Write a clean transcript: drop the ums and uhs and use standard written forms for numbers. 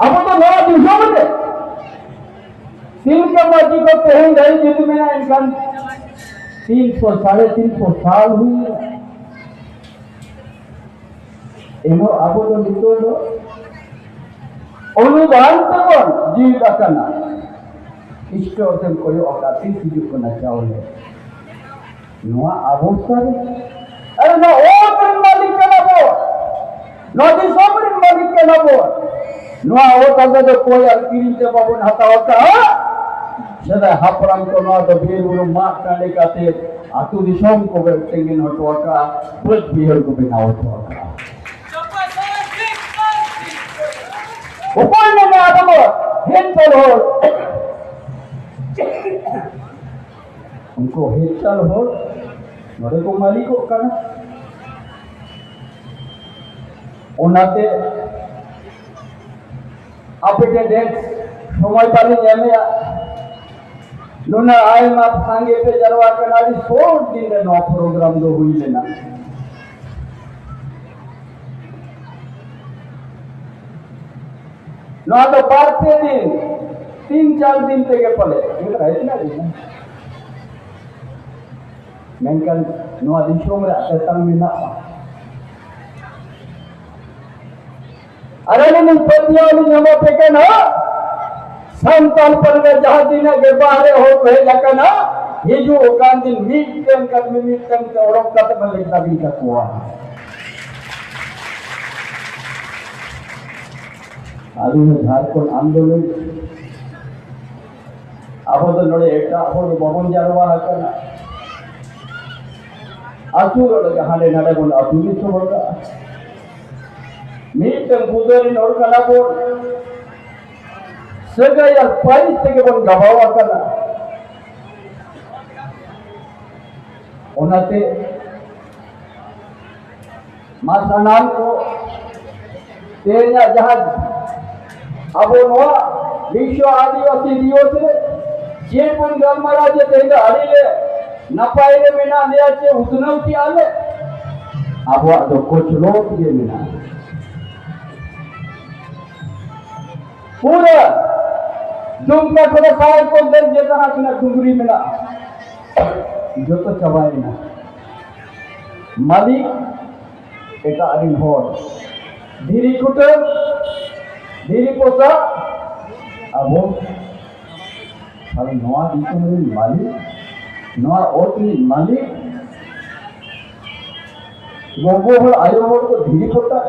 अब तो नया दिशा में तीन के मर्जी को कहीं गई जिद में इनका 300 350 साल हुई एनो अब तो नितो दो अनुदान तक जीवित करना इष्ट और कोई औकाती हिजू को ना चावले नुआ अवस्था अरे ना ओ मालिक के ना बो ना दिसोमरी मालिक के ना बो नुआ ओ तब तो कोई अकिरी से बाबू हता होता जदा हापराम को ना तो बेर उरो मार कांडे काते आतु दिसोम को बेटेंगिन हटो का पुलिस बिहेर को बिना हटो का ऊपर में आदम हेतल हो उनको हेतल हो नोरे को मालिक को करना उनाते आपके डेट समय पाली जमे नुना आय मा सांगे पे जरवा कनाडी 16 दिन रे नो प्रोग्राम दो हुई लेना ना तो 5 दिन 3-4 दिन तक पले इतना दिन मेंकन नो दिशो में अतंग में ना अरे नहीं पतिया नहीं जमा पे के ना संतान पर में जहां दिन के बाहर हो है जकना ये जो कान दिन मीटन कर मीटन के और कत में लिखा भी का हुआ आदि में झारखंड आंदोलन अब तो नोड़े एटा हो बबन जारवा करना आसुर हाने नाडे बोल अतुली तो बोलता मीटन बुदरी नोड़ कना बोल सगया पाइस तक बन गवावा करना उनाते मासानाल को तेना जहाज अब नो विश्व आदिवासी दिवस जेपुन गलमराज तेगा हड़ीले नपाइले मिना लेचे उतनवती आले अब तो कुछ लोग ये मिना पूरा दुमका को साल को दर जेता ना डुंगरी मिला जो तो चबाए ना मालिक एटा अरिन होर धीरी कुटुम धीरी पोसा अब अरे नवा दिसो में मालिक नवा ओटली मालिक वो आयो को धीरी पोता